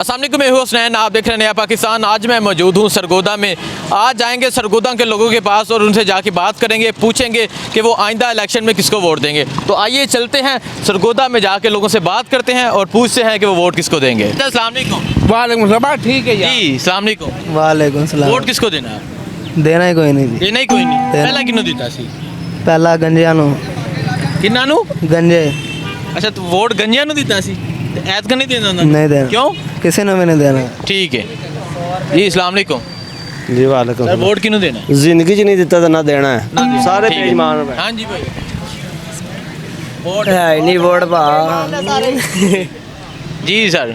अस्सलाम वालेकुम, मैं हूं हुसनैन, आप देख रहे हैं नया पाकिस्तान। आज मैं मौजूद हूं सरगोदा में। आज जाएंगे सरगोदा के लोगों के पास और उनसे जाके बात करेंगे, पूछेंगे कि वो आइंदा इलेक्शन में किसको वोट देंगे। तो आइए चलते हैं सरगोदा में, जाके लोगों से बात करते हैं और पूछते हैं कि वो वोट किसको देंगे। अस्सलाम वालेकुम। वालेकुम सलाम। ठीक है जी, अस्सलाम वालेकुम। वालेकुम सलाम। वोट किसको देना है? देना ही कोई नहीं जी। देना ही कोई नहीं। पहला किन्नू दिता सी? पहला गंजिया नु। किन्ना नु? गंजे अच्छा, तो वोट गंजिया नु दिता सी? ऐत का नहीं देना? नहीं देना। क्यों? किसी ने भी नहीं देना। ठीक है जी, अस्सलाम वालेकुम। जी वालेकुम। सर वोट किन्नू देना है? जिंदगी च नहीं दिता तो ना देना है। सारे ठीक है। बेईमान हैं। हाँ जी भाई, वोट है नहीं वोट पा। जी सर,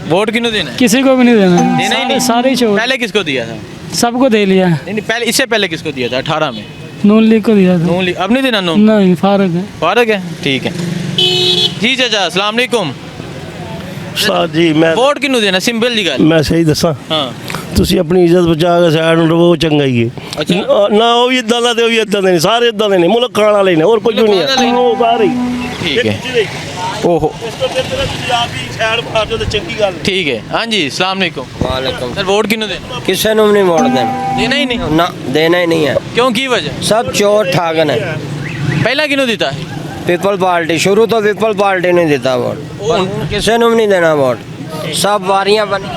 वोट किन्नू देना है? किसी को भी नहीं देना देना ही नहीं। सारे छोड़ पहले किसको दिया था? सबको दे लिया। नहीं नहीं, पहले इससे पहले किसको दिया था? 18 में नून लीग को दिया था। नून लीग। अब नहीं देना नून? नहीं, फारक है। फारक है, ठीक है जी। चाचा अस्सलाम वालेकुम। जी मैं वोट किन्नू देना? सिंपल जी गल। ਮੈਂ ਸਹੀ ਦੱਸਾਂ हाँ ਤੁਸੀਂ ਆਪਣੀ ਇੱਜ਼ਤ ਬਚਾ ਕੇ ਸਾਈਡ ਨੂੰ ਰਹੋ, ਚੰਗਾ ਹੀ ਹੈ। ਅੱਛਾ। ਨਾ ਉਹ ਵੀ ਇਦਾਂ ਦਾ ਤੇ ਉਹ ਵੀ ਇਦਾਂ ਦੇ ਨੇ, ਸਾਰੇ ਇਦਾਂ ਦੇ ਨੇ, ਮੁਲਕ ਖਾਣ ਵਾਲੇ ਨੇ, ਹੋਰ ਕੁਝ ਮੁਲਕ ਨਹੀਂ ਖਾਣ ਵਾਲੇ ਹੈ। ਨੇ। ਉਹ ਸਾਰੇ ਹੀ ठीक है। ओहो ਇਸ ਤੋਂ ਬਿਹਤਰ ਤੁਸੀਂ ਆਪ ਹੀ ਸਾਈਡ ਮਾਰ ਦਿਓ ਤੇ ਚੰਗੀ ਗੱਲ ਹੈ। ठीक है। हाँ जी, अस्सलाम वालेकुम। वालेकुम। सर वोट किन्नू देना? किसी ने भी नहीं वोट देना। देना ही नहीं। ना देना ही नहीं है। क्यों, की वजह? सब चोर ठाकन है। पहला किन्नू देता है? पीपल पार्टी शुरू तो पीपल पार्टी ने देता वोट, पर किसी ने भी नहीं देना वोट। सब वारियां बनी।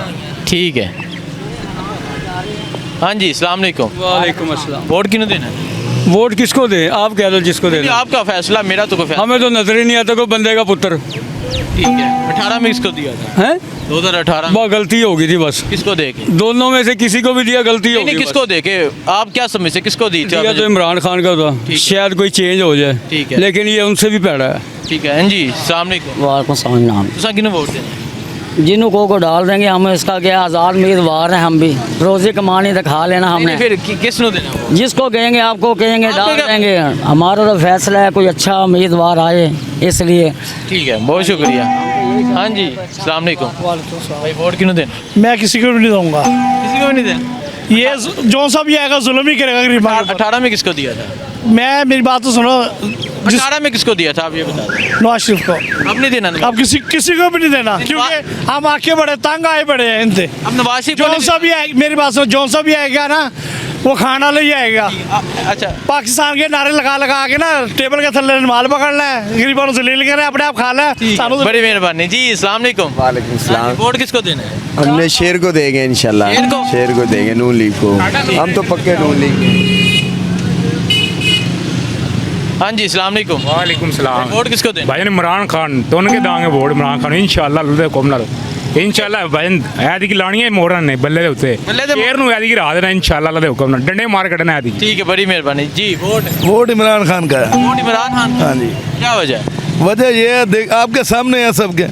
ठीक है। हाँ जी, अस्सलाम वालेकुम। वालेकुम अस्सलाम। वोट किन्नू देना है? वोट किसको दे? आप कह दो जिसको ये देना। आपका फैसला, मेरा तो कोई फैसला। हमें तो नजर ही नहीं आता कोई बंदे का पुत्र ठीक है। 18 में किसको दिया था? है। 2018 में बहुत गलती हो गई थी बस। किसको दे के? दोनों में से किसी को भी दिया, गलती हो नहीं नहीं, गई किसको दे के? आप क्या समझते, किसको दी थी दिया आपने? तो इमरान खान का था, ठीक है। शायद कोई चेंज हो जाए। ठीक है। लेकिन ये उनसे भी पैड़ा है। ठीक है। हाँ जी, अस्सलाम वालेकुम। वालेकुम सलाम। तुसा किन्नू वोट देना? जिन्हों को डाल देंगे हम, इसका क्या आज़ाद उम्मीदवार हैं हम भी, रोज़ी कमानी तो खा लेना नहीं, हमने। फिर किसनु देना वोट? जिसको कहेंगे आपको कहेंगे आपको डाल क्या- देंगे। हमारा तो फैसला है कोई अच्छा उम्मीदवार आए, इसलिए। ठीक है, बहुत शुक्रिया। हाँ जी, अस्सलाम वालेकुम। भाई वोट किन्नू देना? मैं किसी को भी नहीं दूंगा। किसी को भी नहीं देना। ये जो सब ये आएगा जुल्म ही करेगा गरीबान के 18 में किसको दिया था? ऊपर। मैं मेरी बात तो सुनो। 18 में किसको दिया था आप ये बता दें। नवाज शरीफ को अब नहीं देना? अब किसी को भी नहीं देना, क्योंकि हम आके बड़े तंग आए बड़े हैं इनसे। अब नवाज शरीफ जो सा भी आएगा, मेरी बात सुनो, जो सा भी आएगा ना वो खाना ले ही आएगा। अच्छा, पाकिस्तान के नारे लगा लगा के ना टेबल के थल्ले माल पकड़ना है, गरीबों से लील करें, अपने आप खा लें। सानू तो- बड़ी मेहरबानी जी। अस्सलाम वालेकुम। वालेकुम सलाम। वोट किसको देना है? हमने शेर को देंगे इंशाल्लाह। शेर को? शेर को देंगे, नून लीग को। हम तो पक्के नून लीग के। हाँ जी, अस्सलाम वालेकुम। वालेकुम सलाम। वोट किसको देना? भाईजान इमरान खान तो उनके दांगे वोट इमरान खान इंशाल्लाह लुधे कोम नाल इंशाल्लाह भाईजान ऐदी की लानी है मोरन ने बल्ले दे उत्ते बल्ले दे शेर नु ऐदी की राह देना इंशाल्लाह लुधे हुकम नाल डंडे मार कटना ऐदी। ठीक है, बड़ी मेहरबानी जी। वोट वोट इमरान खान का है। वोट इमरान खान। हाँ जी। क्या वजह है? वजह ये है, आपके सामने है सबके।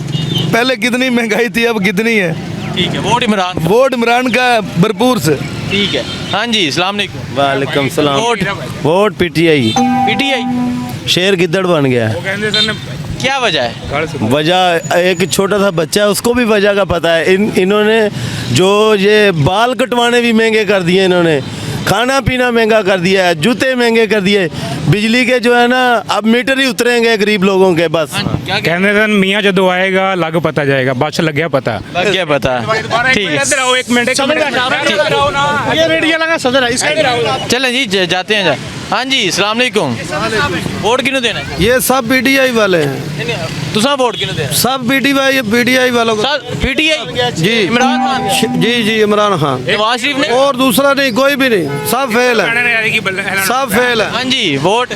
पहले कितनी महंगाई थी, अब कितनी है। ठीक है, वोट इमरान। वोट इमरान का है, भरपूर से। ठीक है। हाँ जी, अस्सलाम वालेकुम। वालेकुम सलाम। Vote vote PTI. पीटीआई। शेर गिद्दड़ बन गया है। वो कहंदे सन क्या वजह है? वजह एक छोटा सा बच्चा है, उसको भी वजह का पता है। इन्होंने जो ये बाल कटवाने भी महंगे कर दिए, इन्होंने खाना पीना महंगा कर दिया है, जूते महंगे कर दिए, बिजली के जो है ना अब मीटर ही उतरेंगे गरीब लोगों के बस। क्या कहंदे सन मियां जदों आएगा लग पता जाएगा, बस लग गया पता। लग गया पता? ठीक है, इधर आओ एक मिनट। ये रेडियो लगा सदर है इसका। चलें जी, जाते हैं। हाँ जी, अस्सलाम वालेकुम। वोट किन्नू देना है? ये सब पीटीआई वाले हैं, तुसा वोट किन्नू देना? सब पीटीआई वालों को। सर पीटीआई जी। इमरान खान। जी इमरान खान। नवाज शरीफ ने? और दूसरा नहीं, कोई भी नहीं, सब फेल है, सब फेल है। हाँ जी, वोट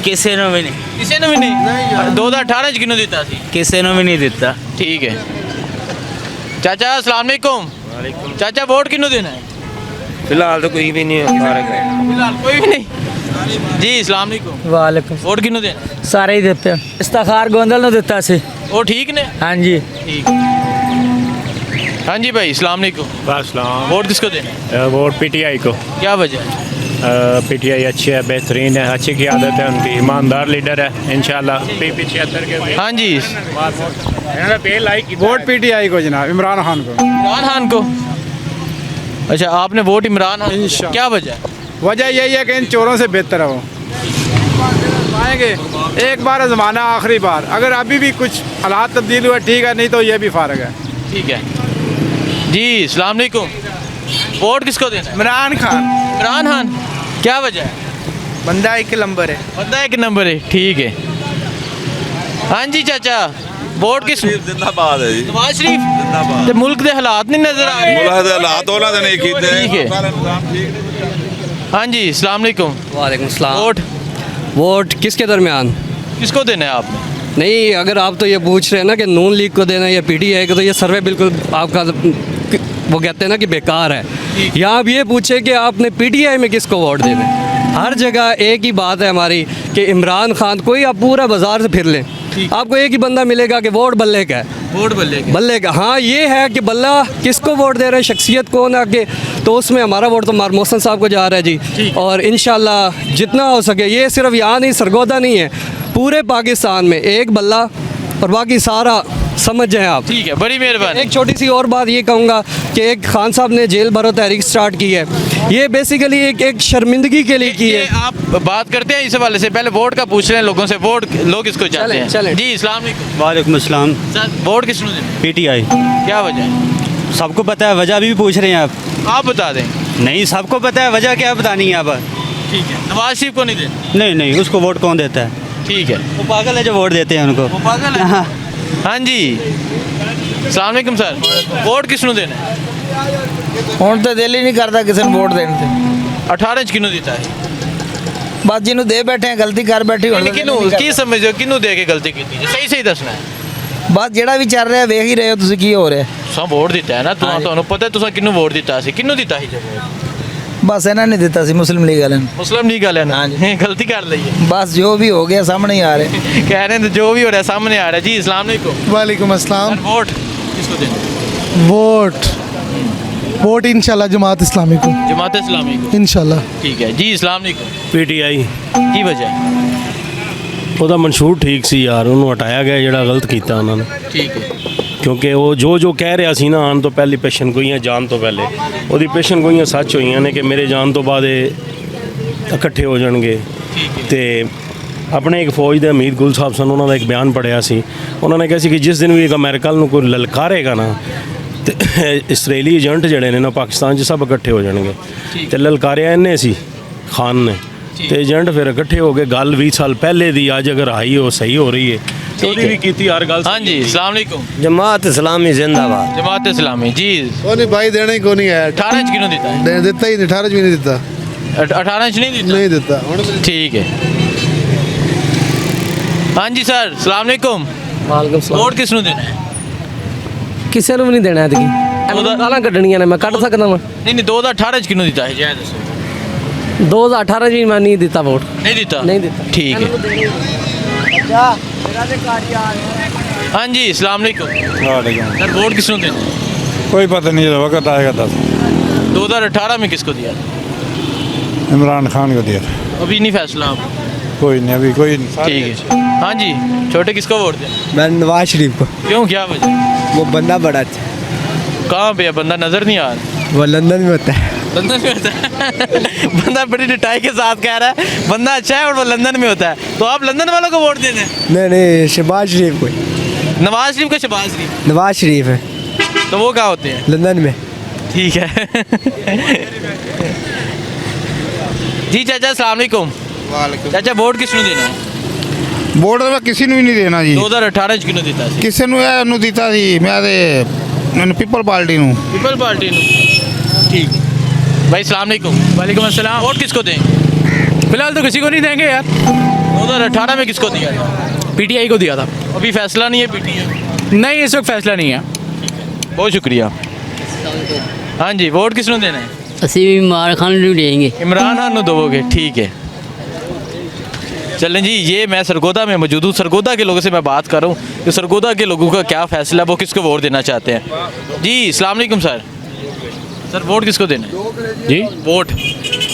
किसी ने भी नहीं, किसी ने भी नहीं। 2018 च किन्नू दिता सी? किसी ने भी नहीं देता। ठीक है। चाचा अस्सलाम वालेकुम। चाचा वोट किन्नू देना है? फिलहाल तो कोई भी नहीं है। फिलहाल कोई भी नहीं। जी अस्सलाम वालेकुम। वालेकुम। वोट किन्नू देना? सारे ही देते हैं। इस्ताखार गोंदल ने देता सी। वो ठीक ने? हाँ जी। ठीक। हाँ जी भाई, अस्सलाम वालेकुम। सलाम। वोट किसको देना है? वोट पीटीआई को। क्या वजह है? पीटीआई अच्छी है, बेहतरीन है, अच्छी की आदत है उनकी, ईमानदार लीडर है इंशाल्लाह। पी75 के हाँ जी, वोट पीटीआई को जनाब, इमरान खान को। इमरान खान को। अच्छा, आपने वोट इमरान खान। क्या वजह है? वजह यही है कि इन चोरों से बेहतर है वो। आएंगे एक बार ज़माना, आखिरी बार। अगर अभी भी कुछ हालात तब्दील हुआ ठीक है, नहीं तो ये भी फारग है। ठीक है। जी अस्सलाम वालेकुम। वोट किसको देना है? इमरान खान इमरान खान, क्या वजह है? बंदा एक नंबर है। बंदा एक नंबर है, ठीक है। हाँ जी चाचा, वोट किस? जिंदाबाद है जी नवाज शरीफ। जिंदाबाद ते मुल्क दे हालात नहीं नजर आ रहे। मुल्क दे हालात ਉਹਨਾਂ ਦੇ ਨਹੀਂ ਕੀਤੇ ठीक है। सारा निजाम ठीक हाँ जी अस्सलाम वालेकुम। वालेकुम सलाम। वोट वोट किसके दरमियान? किसको देना है आपने? नहीं, अगर आप तो ये पूछ रहे हैं ना कि नून लीग को देना है या पीटीआई को, तो ये सर्वे बिल्कुल आपका वो कहते हैं ना कि बेकार है। या आप ये पूछे कि आपने पीटीआई में किसको वोट देना है। हर जगह एक ही बात है हमारी कि इमरान खान, कोई आप पूरा बाजार से फिर लें, आपको एक ही बंदा मिलेगा कि वोट बल्ले का है। वोट बल्ले के। बल्ले का, हाँ ये है कि बल्ला किसको वोट दे रहे हैं, शख्सियत कौन है आगे, तो उसमें हमारा वोट तो मार मोहसन साहब को जा रहा है जी। और इंशाल्लाह जितना हो सके, ये सिर्फ यहाँ नहीं, सरगोदा नहीं है, पूरे पाकिस्तान में एक बल्ला और बाकी सारा, समझ जाएं आप। ठीक है, बड़ी मेहरबानी। एक छोटी सी और बात ये कहूँगा कि एक खान साहब ने जेल भरो तहरीक स्टार्ट की है, ये बेसिकली एक शर्मिंदगी के लिए की ये है। आप बात करते हैं इस हवाले से, पहले वोट का पूछ रहे हैं लोगों से, वोट लोग किसको चाहते हैं? चलें। जी अस्सलाम वालेकुम। वालेकुम अस्सलाम। सर वोट किसको देना? पीटीआई। क्या वजह है? सबको पता है, वजह भी पूछ रहे हैं आप? आप बता दें। नहीं, सबको पता है, वजह क्या बतानी है आप? ठीक है, नवाज शरीफ को नहीं देना। नहीं, उसको वोट कौन देता है? ठीक है, वो पागल है जो वोट देते हैं उनको। वो पागल है। हाँ जी अस्सलाम वालेकुम सर, वोट किसको देना है? ਹੁਣ ਤਾਂ ਦਿਲ ਹੀ ਨਹੀਂ ਕਰਦਾ ਕਿਸੇ ਨੂੰ ਵੋਟ ਦੇਣ ਤੇ 18 ਚ ਕਿਹਨੂੰ ਦਿੱਤਾ ਹੈ? ਬਸ ਜਿਹਨੂੰ ਦੇ ਬੈਠੇ ਆ ਗਲਤੀ ਕਰ ਬੈਠੀ ਹੁਣ ਕਿਹਨੂੰ ਕੀ ਸਮਝਦੇ ਹੋ, ਕਿਹਨੂੰ ਦੇ ਕੇ ਗਲਤੀ ਕੀਤੀ? ਸਹੀ ਸਹੀ ਦੱਸਣਾ ਹੈ। ਬਸ ਜਿਹੜਾ ਵੀ ਚੱਲ ਰਿਹਾ ਵੇਖ ਹੀ ਰਹੇ ਹੋ ਤੁਸੀਂ ਕੀ ਹੋ ਰਿਹਾ। ਤੁਸਾਂ ਵੋਟ ਦਿੱਤਾ ਹੈ ਨਾ, ਤੁਹਾਨੂੰ ਪਤਾ ਤੁਸੀਂ ਕਿਹਨੂੰ ਵੋਟ ਦਿੱਤਾ ਸੀ? ਕਿਹਨੂੰ ਦਿੱਤਾ ਸੀ ਜੇ ਵੋਟ? ਬਸ ਇਹਨਾਂ ਨੇ ਦਿੱਤਾ ਸੀ ਮੁਸਲਿਮ ਲੀਗ ਵਾਲਿਆਂ ਨੂੰ। ਮੁਸਲਿਮ ਲੀਗ ਵਾਲਿਆਂ ਨੇ ਗਲਤੀ ਕਰ ਲਈ ਹੈ। ਬਸ ਜੋ ਵੀ ਹੋ ਗਿਆ ਸਾਹਮਣੇ ਹੀ ਆ ਰਿਹਾ। कह रहे हैं जो भी हो रहा है सामने आ रहा है। जी अस्सलाम वालेकुम। वालेकुम अस्सलाम। सर, वोट किसको देना? वोट इंशाल्लाह जमात इस्लामी को। जमात इस्लामी को। इंशाल्लाह। ठीक है जी अस्सलाम वालेकुम। ਪੀਟੀਆਈ की वजह? ਉਹਦਾ ਮਨਸ਼ੂਰ ਠੀਕ ਸੀ ਯਾਰ, ਉਹਨੂੰ ਹਟਾਇਆ ਗਿਆ ਜਿਹੜਾ ਗਲਤ ਕੀਤਾ ਉਹਨਾਂ ਨੇ। ठीक है। ਕਿਉਂਕਿ ਉਹ ਜੋ ਕਹਿ ਰਿਹਾ ਸੀ ਨਾ, ਆਉਣ ਤੋਂ ਪਹਿਲੀ ਪੇਸ਼ਨ ਗੋਈਆਂ ਜਾਣ ਤੋਂ ਪਹਿਲੇ, ਉਹਦੀ ਪੇਸ਼ਨ ਗੋਈਆਂ ਸੱਚ ਹੋਈਆਂ ਨੇ ਕਿ ਮੇਰੇ ਜਾਣ ਤੋਂ ਬਾਅਦ ਇਹ ਇਕੱਠੇ ਹੋ ਜਾਣਗੇ। ਤੇ ਆਪਣੇ ਇੱਕ ਫੌਜ ਦੇ ਅਮੀਰ ਗੁਲ ਸਾਹਿਬ ਸਨ, ਉਹਨਾਂ ਦਾ ਇੱਕ ਬਿਆਨ ਪੜਿਆ ਸੀ, ਉਹਨਾਂ ਨੇ ਕਿਹਾ ਸੀ ਕਿ ਜਿਸ ਦਿਨ ਵੀ ਇੱਕ ਅਮਰੀਕਾ ਨੂੰ ਕੋਈ ਲਲਕਾਰੇਗਾ ਨਾ, ਤੇ ਇਸਰਾਈਲੀ ਏਜੰਟ ਜਿਹੜੇ ਨੇ ਨਾ ਪਾਕਿਸਤਾਨ 'ਚ ਸਭ ਇਕੱਠੇ ਹੋ ਜਾਣਗੇ। ਤੇ ਲਲਕਾਰਿਆ ਇਹਨੇ ਸੀ ਖਾਨ ਨੇ, ਤੇ ਏਜੰਟ ਫਿਰ ਇਕੱਠੇ ਹੋ ਗਏ। ਗੱਲ 20 ਸਾਲ ਪਹਿਲੇ ਦੀ ਅੱਜ ਅਗਰ ਆਈ ਉਹ ਸਹੀ ਹੋ ਰਹੀ ਹੈ, ਤੇ ਉਹਦੀ ਵੀ ਕੀਤੀ ਹਰ ਗੱਲ। हाँ जी अस्सलाम वालेकुम। ਜਮਾਤ ਇਸਲਾਮੀ ਜ਼ਿੰਦਾਬਾਦ। जमात इस्लामी जी। कोई भाई देना ही कोई नहीं है। 18 ਚ ਕਿਹਨੂੰ ਦਿੱਤਾ ਹੈ? देता ही नहीं, 18 भी नहीं देता। 18 ਚ ਨਹੀਂ ਦਿੱਤਾ? नहीं देता। ठीक है। हाँ जी सर अस्सलाम वालेकुम। वालेकुम सलाम। वोट किसਨੂੰ ਦੇਣਾ ਹੈ? ਕਿਸੇ ਨੂੰ ਵੀ ਨਹੀਂ ਦੇਣਾ ਐਤਕੀ। ਗਾਲਾਂ ਕੱਢਣੀਆਂ ਨੇ, ਮੈਂ ਕੱਢ ਸਕਦਾ ਵਾਂ। ਨਹੀਂ 2018 ਚ ਕਿਹਨੂੰ ਦਿੱਤਾ ਹੈ? ਜੈ ਦੱਸੋ। 2018 ਜੀ ਮੈਂ ਨਹੀਂ ਦਿੱਤਾ ਵੋਟ। नहीं ਦਿੱਤਾ? नहीं ਦਿੱਤਾ। ठीक है। हाँ जी अस्सलाम वालेकुम। सर वोट किसको देना है? कोई पता नहीं, वक्त आएगा दस। 2018 में किसको दिया? इमरान खान को दिया। अभी नहीं फैसला आप? कोई नहीं, अभी कोई ठीक है। हाँ जी छोटे किसको वोट दें? ਮੈਂ ਨਵਾਜ਼ ਸ਼ਰੀफ को। क्यों, क्या वजह? वो बंदा बड़ा अच्छा है। कहाँ पे है बंदा? नजर नहीं आ रहा। वो लंदन में होता है। लंदन में होता है। बंदा बड़ी डिटाई के साथ कह रहा है बंदा अच्छा है और वो लंदन में होता है, तो आप लंदन वालों को वोट दे दें। नहीं शहबाज शरीफ को। नवाज शरीफ का शहबाज शरीफ, नवाज शरीफ है तो वो कहाँ होते हैं? लंदन में। ठीक है। जी चाचा अस्सलाम वालेकुम। चाचा वोट किसको देना है? ਵੋਟ ਤਾਂ ਮੈਂ ਕਿਸੇ ਨੂੰ ਵੀ ਨਹੀਂ ਦੇਣਾ ਜੀ। 2018 ਚ ਕਿਹਨੂੰ ਦਿੱਤਾ ਸੀ? ਕਿਸੇ ਨੂੰ ਇਹਨੂੰ ਦਿੱਤਾ ਸੀ ਮੈਂ ਤੇ ਮੈਨੂੰ ਪੀਪਲ ਪਾਰਟੀ ਨੂੰ। पीपल पार्टी ਨੂੰ। ठीक है भाई अस्सलाम वालेकुम। वालेकुम अस्सलाम। वोट किसको दें? फिलहाल तो किसी को नहीं देंगे यार। 2018 में किसको दिया था? पीटीआई को दिया था। अभी फैसला नहीं है पीटीआई। नहीं, इस वक्त फैसला नहीं है। बहुत शुक्रिया। हाँ जी वोट किसको देना है? ਅਸੀਂ ਵੀ ਇਮਰਾਨ ਖਾਨ ਨੂੰ ਦੇंगे। इमरान खान को दोगे? ठीक है चलें जी। ये मैं सरगोदा में मौजूद हूँ, सरगोदा के लोगों से मैं बात कर रहा हूँ कि सरगोदा के लोगों का क्या फैसला है, वो किसको वोट देना चाहते हैं। जी अस्सलाम वालेकुम सर। सर वोट किसको देना है? जी वोट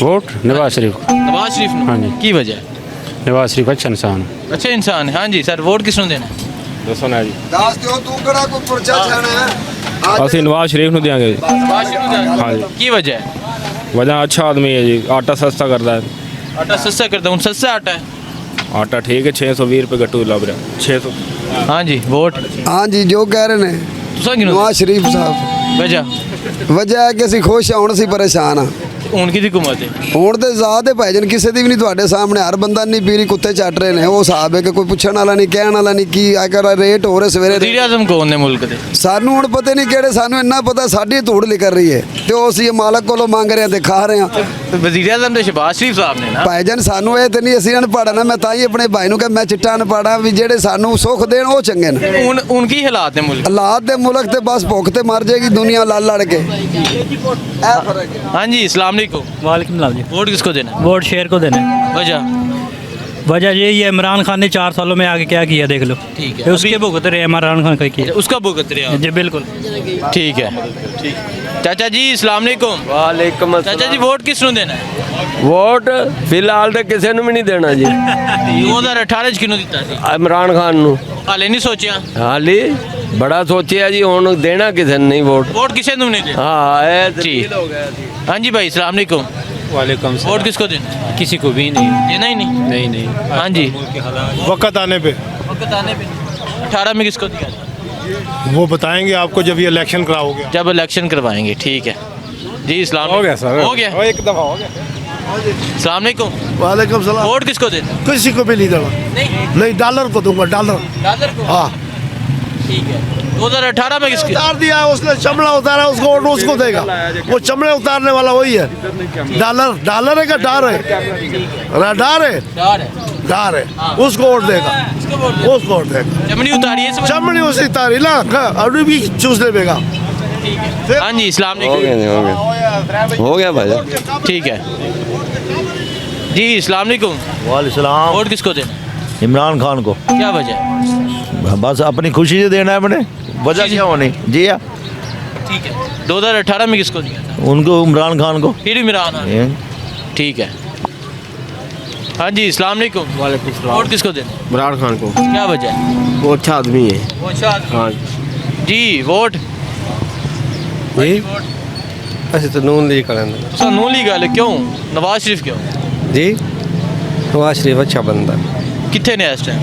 वोट नवाज शरीफ। नवाज शरीफ ने। हाँ जी। की वजह? नवाज शरीफ अच्छा इंसान। अच्छा इंसान है। हाँ जी सर वोट किसको देना है? दसो ना जी। दास दियो तू कड़ा को पर्चा छाना है। ਅਸੀਂ ਨਵਾਜ਼ ਸ਼ਰੀਫ ਨੂੰ ਦਿਆਂਗੇ ਜੀ। नवाज शरीफ ने। हाँ जी। की वजह है? वजह अच्छा आदमी है जी, आटा सस्ता करता है। आटा सस्ता करता हूँ, सस्ता आटा है। आटा ठीक है, 620 रुपये गट्टू लग रहा 600। हाँ जी वोट हाँ जी जो कह रहे हैं तुसा किनू नवाज शरीफ साहब। वजह? ਵਜ੍ਹਾ ਹੈ ਕਿ ਅਸੀਂ ਖੁਸ਼ ਹਾਂ, ਹੁਣ ਅਸੀਂ ਪਰੇਸ਼ਾਨ ਹਾਂ। ਹੁਣ ਕਿਹਦੀ ਹੁਕੂਮਤ ਹੈ? ਹੁਣ ਤੇ ਜ਼ਾਤ ਦੇ ਭਾਈਜਨ ਕਿਸੇ ਦੀ ਵੀ ਨਹੀਂ ਤੁਹਾਡੇ ਸਾਹਮਣੇ, ਹਰ ਬੰਦਾ ਨਹੀਂ ਪੀਰੀ ਕੁੱਤੇ ਚੱਟ ਰਹੇ ਨੇ। ਉਹ ਹਿਸਾਬ ਹੈ ਕਿ ਕੋਈ ਪੁੱਛਣ ਵਾਲਾ ਨਹੀਂ, ਕਹਿਣ ਵਾਲਾ ਨਹੀਂ। ਕੀ ਅਗਰ ਰੇਟ ਹੋ ਰਹੇ ਸਵੇਰੇ ਵਜ਼ੀਰ ਆਜ਼ਮ ਕੌਣ ਨੇ ਮੁਲਕ ਦੇ? ਸਾਨੂੰ ਹੁਣ ਪਤਾ ਨਹੀਂ ਕਿਹੜੇ, ਸਾਨੂੰ ਇੰਨਾ ਪਤਾ ਸਾਡੀ ਧੂੜ ਨਿਕਲ ਰਹੀ ਹੈ ਤੇ ਉਹ ਅਸੀਂ ਮਾਲਕ ਕੋਲੋਂ ਮੰਗ ਰਹੇ ਹਾਂ ਤੇ ਖਾ ਰਹੇ ਹਾਂ। ਵਜ਼ੀਰ ਆਜ਼ਮ ਤੇ ਸ਼ਹਿਬਾਜ਼ ਸ਼ਰੀਫ ਸਾਹਿਬ ਨੇ ਨਾ। ਭਾਈਜਨ ਸਾਨੂੰ ਇਹ ਤੇ ਨਹੀਂ, ਅਸੀਂ ਅਨਪੜ੍ਹ ਨਾ। ਮੈਂ ਤਾਂ ਹੀ ਆਪਣੇ ਭਾਈ ਨੂੰ ਕਿਹਾ ਮੈਂ ਚਿੱਟਾ ਅਨਪੜ੍ਹ ਵੀ ਜਿਹੜੇ ਸਾਨੂੰ ਸੁੱਖ ਦੇਣ ਉਹ ਚੰਗੇ ਨੇ। ਹੁਣ ਕੀ ਹਾਲਾਤ ਨੇ ਮੁਲਕ? ਹਾਲਾਤ ਦੇ ਮੁਲਕ ਤੇ ਬਸ ਭੁੱਖ ਤੇ ਮਰ ਜਾਏਗੀ ਦੁਨੀਆ ਲੜ ਲੜ ਕੇ। ਇਹ ਫਰਕ ਹੈ। हाँ जी, अस्सलाम वालेकुम। वालेकुम सलाम जी। वोट किसको देना है? वोट शेर को देना है। वजह यही है, इमरान खान ने 4 सालों में आगे क्या किया देख लो। ठीक है, उसके भुगत रहे इमरान खान का किया, उसका भुगत रहे हैं। जी बिल्कुल ठीक है। चाचा जी अस्सलाम वालेकुम। वालेकुम चाचा जी वोट किस ਨੂੰ ਦੇਣਾ ਹੈ? ਵੋਟ ਫਿਲਹਾਲ ਤੇ ਕਿਸੇ ਨੂੰ ਵੀ ਨਹੀਂ ਦੇਣਾ ਜੀ। 2018 ਚ ਕਿਹਨੂੰ ਦਿੱਤਾ ਸੀ? ਇਮਰਾਨ ਖਾਨ ਨੂੰ। ਹਾਲੇ ਨਹੀਂ ਸੋਚਿਆ? ਹਾਲੀ ਬੜਾ ਸੋਚਿਆ ਜੀ, ਹੁਣ ਦੇਣਾ ਕਿਸੇ ਨੂੰ ਨਹੀਂ ਵੋਟ। वोट किसे ਨੂੰ ਨਹੀਂ ਦੇਣਾ? हाँ ये जी। हाँ जी भाई अस्सलाम वालेकुम। वालेकुम वोट किसको देना है? किसी को भी नहीं। देना ही नहीं? नहीं नहीं। हाँ जी। वक्त आने पे वक्त आने पे 18 में किसको दिया था? वो बताएंगे आपको जब ये इलेक्शन कराओगे। जब इलेक्शन करवाएंगे। ठीक है जी। इस्लाम हो गया सर, हो गया। एक दफ़ा हो गया। अस्सलाम वालेकुम। वालेकुम सलाम। वोट किसको देना? किसी को भी नहीं देना, नहीं नहीं डॉलर को दूंगा, डॉलर। डॉलर को? हाँ ठीक है। 2018 में किसके? उतार दिया है उसने, चमड़ा उतारा, उसको वोट उसको देगा। वो चमड़े उतारने वाला वही है। डॉलर, डॉलर है क्या डार है? डार है, डर है। डार है, उसको वोट देगा, किसको वोट देना? उसको वोट देगा। चमड़ी उतारी है इस वजह- चमड़ी उसी तारी ना, अभी भी चूस लेगा। हाँ जी इस्लाम हो गया हो गया भाई। ठीक है जी। इस्लाम वालेकुम। वालेकुम। वोट किसको देना? इमरान खान को क्या वजह? बस अपनी खुशी से देना है अपने, वजह क्या होनी जी। हाँ ठीक है। 2018 में किसको दिया था? उनको इमरान खान को। फिर इमरान खान। ठीक है। हाँ जी इस्लाम वालेकुम। वालेकुम वोट किसको देना? इमरान खान को। क्या वजह है? वो अच्छा आदमी है। वो अच्छा आदमी। हाँ जी वोट जी। ਅਸੀਂ ਤਾਂ ਨੂਨ ਲੀਗ ਕਰਾਂਗੇ सर नूली गल क्यों? नवाज शरीफ क्यों? ਜੀ। ਨਵਾਜ਼ ਸ਼ਰੀਫ ਅੱਛਾ ਬੰਦਾ, कितने ने इस टाइम?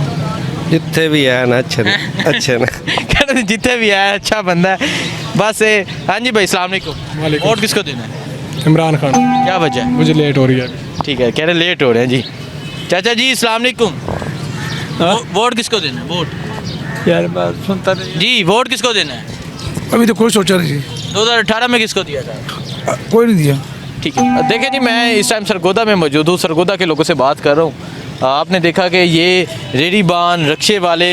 ਜਿੱਥੇ ਵੀ ਹੈ ਨਾ ਅੱਛੇ ਨੇ, ਅੱਛੇ ਨੇ। कहते जितने भी है अच्छा बंदा है बस। हाँ जी भाई अस्सलाम वालेकुम। वोट किसको देना है? इमरान खान। क्या वजह है? मुझे लेट हो रही है। ठीक है, कह रहे लेट हो रहे हैं जी। चाचा जी अस्सलाम वालेकुम। वोट किसको देना है? वोट यार बात सुनता नहीं। जी वोट किसको देना है? अभी तो कोई सोचा नहीं, 2018 में किसको दिया था? कोई नहीं दिया। ठीक है। देखिए जी, मैं इस टाइम सरगोदा में मौजूद हूँ। सरगोदा के लोगों से बात कर रहा हूँ। आपने देखा कि ये रेडीबान रक्शे वाले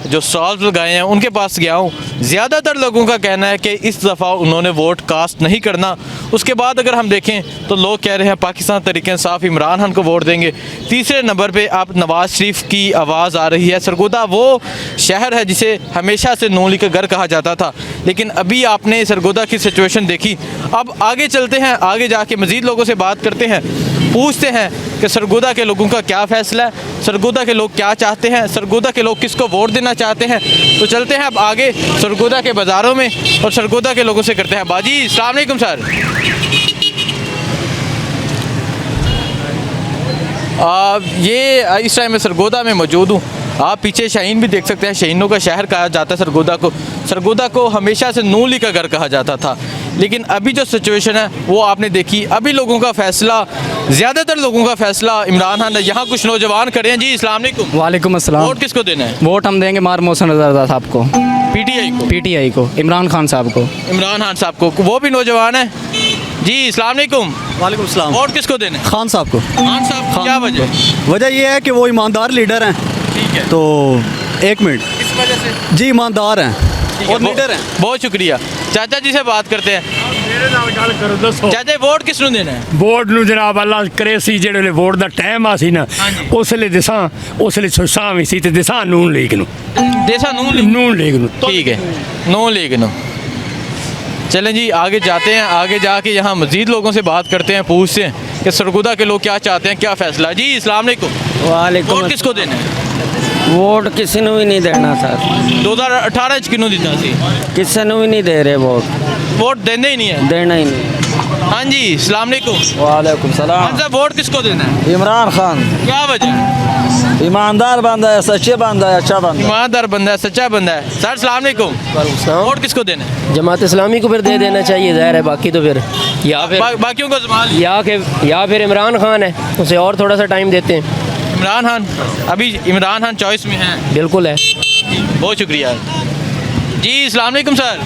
जो स्टॉल्स लगाए हैं उनके पास गया हूँ। ज़्यादातर लोगों का कहना है कि इस दफ़ा उन्होंने वोट कास्ट नहीं करना। उसके बाद अगर हम देखें तो लोग कह रहे हैं पाकिस्तान तरीके इंसाफ इमरान खान को वोट देंगे। तीसरे नंबर पे आप नवाज़ शरीफ की आवाज़ आ रही है। सरगोदा वो शहर है जिसे हमेशा से नून लीग का घर कहा जाता था, लेकिन अभी आपने सरगोदा की सिचुएशन देखी। अब आगे चलते हैं, आगे जाके मज़ीद लोगों से बात करते हैं, पूछते हैं कि सरगोदा के लोगों का क्या फ़ैसला है, सरगोदा के लोग क्या चाहते हैं, सरगोदा के लोग किसको वोट देना चाहते हैं। तो चलते हैं अब आगे सरगोदा के बाज़ारों में और सरगोदा के लोगों से करते हैं। बाजी अस्सलाम वालेकुम सर। ये इस टाइम मैं सरगोदा में मौजूद हूँ। आप पीछे शाहीन भी देख सकते हैं। शाहीनों का शहर कहा जाता है सरगोदा को। सरगोदा को हमेशा से नून लीग का घर कहा जाता था, लेकिन अभी जो सिचुएशन है वो आपने देखी। अभी लोगों का फ़ैसला, ज़्यादातर लोगों का फ़ैसला इमरान खान है। यहाँ कुछ नौजवान खड़े हैं। जी अस्सलाम वालेकुम। वालेकुम अस्सलाम। वोट किसको देना है? वोट हम देंगे मार मोहसिन रज़ा साहब को, पीटीआई को। पीटीआई को, इमरान खान साहब को। इमरान खान साहब को। वो भी नौजवान है। जी अस्सलाम वालेकुम। वालेकुम सलाम। वोट किसको देना है? खान साहब को। खान साहब को। क्या वजह? वजह यह है कि वो ईमानदार लीडर हैं। ठीक है। तो एक मिनट, इस वजह से जी ईमानदार हैं और लीडर हैं। बहुत शुक्रिया। चाचा जी से बात करते हैं। चाचा वोट किस ਨੂੰ ਦੇਣਾ ਹੈ? ਵੋਟ ਨੂੰ ਜਨਾਬ ਅੱਲਾ ਕਰੇ ਸੀ ਜਿਹੜੇ ਵੇਲੇ ਵੋਟ ਦਾ ਟਾਈਮ ਆ ਸੀ ਨਾ, ਉਸ ਵੇਲੇ ਦਿਸਾਂ ਉਸ ਵੇਲੇ ਸੁਸਾਂ ਵੀ ਸੀ ਤੇ ਦਿਸਾਂ ਨੂਨ ਲੀਗ ਨੂੰ। देसा नून लीग ਨੂੰ। ठीक है, नून लीग नो। चलें जी आगे जाते हैं। आगे जाके यहाँ मज़ीद लोगों से बात करते हैं, पूछते हैं कि सरगोदा के लोग क्या चाहते हैं, क्या फ़ैसला है। जी अस्सलाम वालेकुम। वालेकुम। वोट किसको देना है? ਵੋਟ ਕਿਸੇ ਨੂੰ ਵੀ ਨਹੀਂ ਦੇਣਾ ਸਰ। 2018 ਚ ਕਿਹਨੂੰ ਦਿੱਤਾ ਸੀ? ਕਿਸੇ ਨੂੰ ਵੀ ਨਹੀਂ ਦੇ ਰਹੇ ਵੋਟ। ਵੋਟ ਦਿੰਦੇ ਹੀ ਨਹੀਂ ਹੈ। ਦੇਣਾ ਹੀ ਨਹੀਂ। हाँ जी, अस्सलाम वालेकुम। वालेकुम सलाम। कौन सा वोट किसको देना है? इमरान खान क्या वजह है? ईमानदार बंदा है, सच्चे बंदा है, अच्छा बंदा ईमानदार बंदा है, सच्चा बंदा है। सर अस्सलाम वालेकुम। वोट किसको देना है? जमात इस्लामी को फिर दे देना चाहिए, जाहिर है। बाकी तो फिर या फिर बाकियों को जमाल या फिर इमरान खान है, उसे और थोड़ा सा टाइम देते हैं। इमरान खान, अभी इमरान खान चॉइस में है। बिल्कुल है। बहुत शुक्रिया जी। अस्सलाम वालेकुम सर।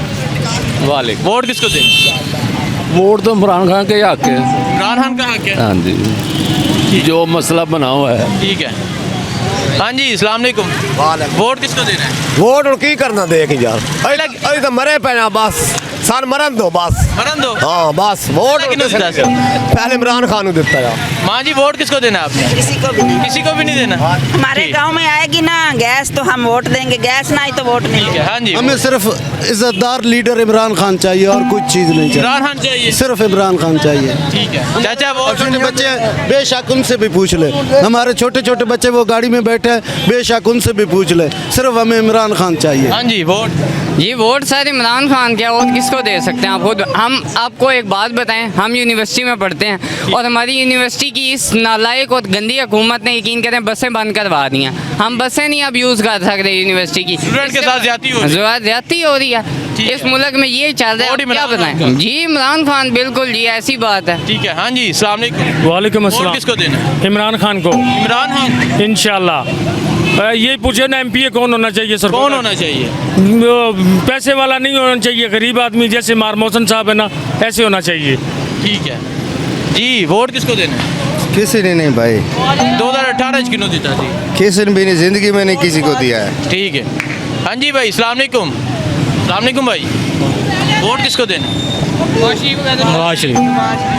वालेकुम। वोट किसको देना? वोट तो इमरान खान के हक है। इमरान खान का हक है। हाँ जी, जो मसला बना हुआ है। ठीक है। हाँ जी, अस्सलाम वालेकुम। वोट किसको देना है? वोट और की करना देख यार, अरे तो मरे पे ना बस, सान मरन दो बस, मरन दो। हाँ बस वोट पहले इमरान खान को देता यार। माँ जी वोट किसको देना है आपने? किसी को भी नहीं। किसी को भी नहीं देना। हमारे गांव में आएगी ना गैस तो हम वोट देंगे, गैस ना आई तो वोट नहीं देंगे। हाँ जी, हमें सिर्फ इज्जतदार लीडर इमरान खान चाहिए और कुछ चीज़ नहीं चाहिए। इमरान खान चाहिए। सिर्फ इमरान खान चाहिए। ठीक है चाचा। वोट छोटे बच्चे बेशक उनसे भी पूछ ले, हमारे छोटे छोटे बच्चे वो गाड़ी में बैठे हैं, बेशक उनसे भी पूछ ले, सिर्फ हमें इमरान खान चाहिए। हाँ जी, वोट ये वोट सर इमरान खान क्या वोट किसको दे सकते हैं आप खुद। हम आपको एक बात बताएं, हम यूनिवर्सिटी में पढ़ते हैं और हमारी यूनिवर्सिटी की इस नालायक और गंदी हुकूमत ने यकीन करें बसें बंद करवा दी हैं। हम बसें नहीं अब यूज़ कर सकते यूनिवर्सिटी की। स्टूडेंट के साथ ज्यादती हो रही है इस मुल्क में, ये चल रहा है। क्या बताएं जी, इमरान खान बिल्कुल जी ऐसी बात है। ठीक है। हाँ जी, अस्सलाम वालेकुम। वालेकुम वोट अस्सलाम। किसको देना है? इमरान खान को इमरान खान। इंशाल्लाह। ये पूछे ना एमपी कौन होना चाहिए सर? कौन होना चाहिए? पैसे वाला नहीं होना चाहिए, गरीब आदमी जैसे मारमोहसन साहब है ना, ऐसे होना चाहिए। ठीक है जी। वोट किसको देना है? किसी ने नहीं भाई, 2018 किनो देता जी? किसी ने भी नहीं, जिंदगी में नहीं किसी को दिया है। ठीक है। हाँ जी भाई, अस्सलाम वालेकुम। अस्सलाम वालेकुम भाई। वोट किसको देना है? नवाज शरीफ।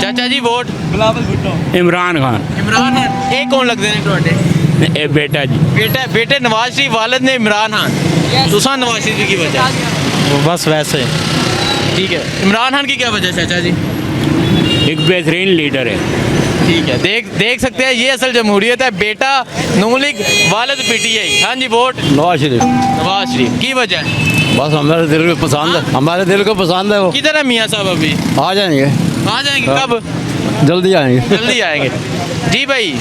चाचा जी वोट? इमरान खान। इमरान खान। ये कौन लगते हैं ਤੁਹਾਡੇ? ए बेटा जी। बेटे नवाज शरीफ, वालिद ने इमरान खान। तुसा नवाज शरीफ की वजह? बस वैसे। ठीक है। इमरान खान की क्या वजह चाचा जी? एक बेहतरीन लीडर है। ठीक है। देख सकते हैं ये असल जमहूरियत है। बेटा नून लीग, वालिद पीटीआई। हाँ जी, वोट नवाज शरीफ। नवाज शरीफ की वजह है? बस हमारे दिल को पसंद है, हमारे दिल को पसंद है वो। किधर है मियाँ साहब? अभी आ जाएंगे। आ जाएंगे? कब? जल्दी आएंगे। जल्दी आएंगे जी भाई।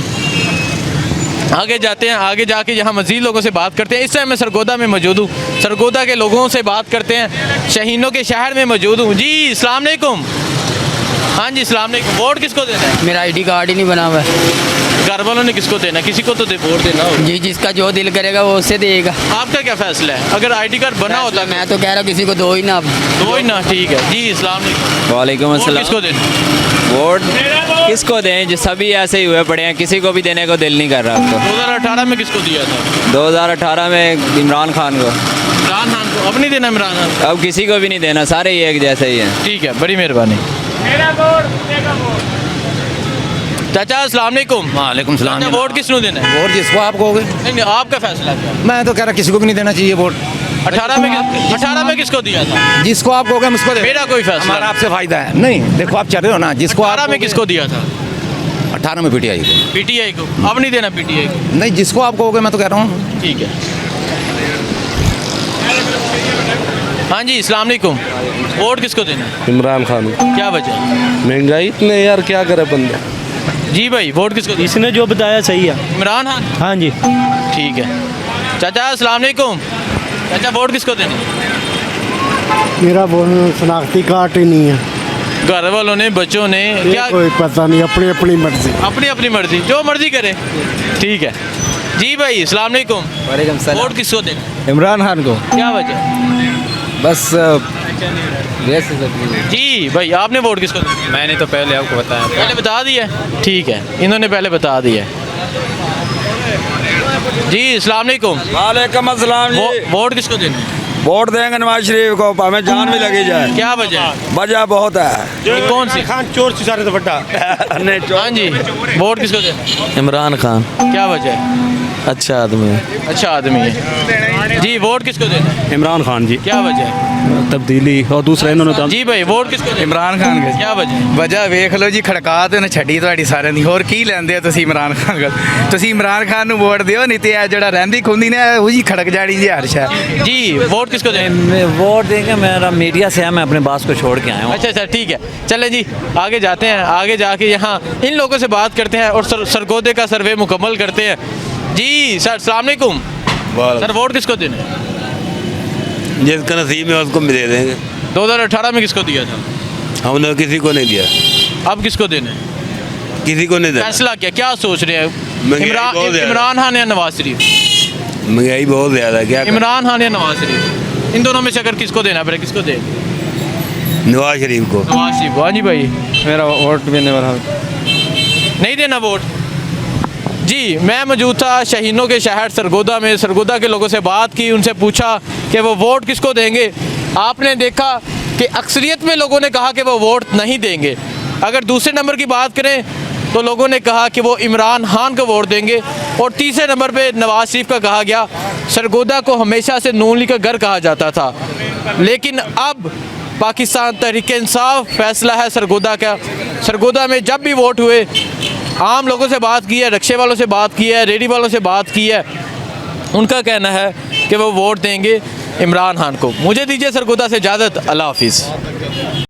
आगे जाते हैं, आगे जाके यहाँ मज़ीद लोगों से बात करते हैं। इस टाइम मैं सरगोदा में मौजूद हूँ, सरगोदा के लोगों से बात करते हैं। शहीनों के शहर में मौजूद हूँ जी। अस्सलाम वालेकुम। हाँ जी, अस्सलाम वालेकुम। वोट किसको देना है? मेरा ID कार्ड ही नहीं बना हुआ है। घर वालों ने किसको देना? किसी को तो वोट देना हो जी, जिसका जो दिल करेगा वो उससे देगा। आपका क्या फैसला है? अगर ID कार्ड बना होता? मैं तो कह रहा हूँ किसी को दो ही ना। दो ही ना। ठीक है जी। अस्सलाम वालेकुम। वालेकुम वोट अस्सलाम। किसको देना? वोट किसको दें? जो सभी ऐसे ही हुए पड़े हैं, किसी को भी देने को दिल नहीं कर रहा आपको। 2018 में किसको दिया था? 2018 में इमरान खान को। इमरान खान को। अब नहीं देना इमरान खान को? अब किसी को भी नहीं देना, सारे ही एक जैसे ही हैं। ठीक है, बड़ी मेहरबानी। चाचा अस्सलाम वालेकुम। वालेकुम सलाम। चाचा वोट किसको देना है? वोट जिसको आप कहोगे। नहीं, आपका फैसला क्या है? मैं तो कह रहा किसी को भी नहीं देना चाहिए वोट। 18 में किसको दिया था? जिसको आप कहोगे हम उसको दे। मेरा कोई फैसला हमारा आपसे फायदा है नहीं। देखो आप चल रहे हो ना, जिसको 18 में किसको दिया था? 18 में पीटीआई को। पीटीआई को। अब नहीं देना पीटीआई को? नहीं, जिसको आप कहोगे, मैं तो कह रहा हूँ। ठीक है। हाँ जी, अस्सलाम वालेकुम। वोट किसको देना? इमरान खान। क्या वजह? महंगाई इतने यार, क्या करे बंदा। जी भाई, वोट किसको देना? इसने जो बताया सही है। इमरान खान। हाँ जी। ठीक है। चाचा अस्सलाम वालेकुम। चाचा वोट किसको देना? मेरा शनाख्ती कार्ड ही नहीं है। घर वालों ने, बच्चों ने, क्या? कोई पता नहीं, अपनी अपनी मर्जी। अपनी अपनी मर्जी, जो मर्जी करे। ठीक है जी भाई। अस्सलाम वालेकुम। वालेकुम सलाम। वोट किसको देना? इमरान खान को। क्या वजह? बस जी भाई, आपने वोट किसको देना? मैंने तो पहले आपको बताया। पहले बता दिया? ठीक है, इन्होंने पहले बता दिया जी। अस्सलाम वालेकुम। वालेकुम अस्सलाम जी। वोट किसको देना? वोट देंगे नवाज शरीफ को, हमें जान भी लगी जाए। क्या वजह? वजह बहुत है। कौन सी? खान चोर सारे तो बड़ा। हाँ जी, वोट किसको देना? इमरान खान। क्या वजह है? अच्छा आदमी है। अच्छा आदमी है जी। वोट किसको देना है? इमरान खान जी। क्या वजह है? तब्दीली और दूसरा इन्होंने जी भाई वोट किसको देना? इमरान खान के क्या वजह? ਵਜ੍ਹਾ ਵੇਖ ਲਓ ਜੀ ਖੜਕਾ ਤੇ ਉਹਨੇ ਛੱਡੀ ਤੁਹਾਡੀ ਸਾਰਿਆਂ ਦੀ ਹੋਰ ਕੀ ਲੈਂਦੇ ਆ ਤੁਸੀਂ ਇਮਰਾਨ ਖਾਨ ਕੋਲ ਤੁਸੀਂ ਇਮਰਾਨ ਖਾਨ ਨੂੰ ਵੋਟ ਦਿਓ ਨਹੀਂ ਤੇ ਇਹ ਜਿਹੜਾ ਰਹਿੰਦੀ ਖੁੰਦੀ ਨੇ ਉਹ ਜੀ ਖੜਕ ਜਾਣੀ ਜੀ ਹਰ ਸ਼ਹਿਰ जी वोट किसको देना? वोट देंगे, मेरा मीडिया से है, मैं अपने बास को छोड़ के आया हूँ। अच्छा अच्छा ठीक है, चलें जी आगे जाते हैं। आगे जाके यहाँ इन लोगों से बात करते हैं और सरगोदे का सर्वे मुकम्मल करते हैं। जी सर अस्सलाम वालेकुम। सर वोट किसको देना है? जिसका नसीब है उसको दे देंगे। 2018 में किसको दिया था? हमने किसी को नहीं दिया। अब किसको देना है? किसी को नहीं दिया। फैसला क्या सोच रहे हैं? महंगाई बहुत ज़्यादा। इमरान खान या नवाज शरीफ? महंगाई बहुत ज़्यादा क्या करें? इमरान खान या नवाज शरीफ, इन दोनों में से अगर किसको देना पड़े किसको दे? नवाज शरीफ को। नवाज शरीफ। हाँ जी भाई ਮੇਰਾ ਵੋਟ ਦੇਣੇ ਵਾਲਾ नहीं देना वोट? जी मैं मौजूद था शहीनों के शहर सरगोदा में। सरगोदा के लोगों से बात की, उनसे पूछा कि वो वोट किसको देंगे। आपने देखा कि अक्सरियत में लोगों ने कहा कि वो वोट नहीं देंगे। अगर दूसरे नंबर की बात करें तो लोगों ने कहा कि वो इमरान खान को वोट देंगे और तीसरे नंबर पे नवाज शरीफ का कहा गया। सरगोदा को हमेशा से नून लीग का घर कहा जाता था, लेकिन अब पाकिस्तान तहरीक इंसाफ फैसला है सरगोदा का। सरगोदा में जब भी वोट हुए आम लोगों से बात की है, रिक्शे वालों से बात की है, रेडी वालों से बात की है, उनका कहना है कि वो वोट देंगे इमरान खान को। मुझे दीजिए सरगोदा से इजाज़त। अल्लाह हाफिज़।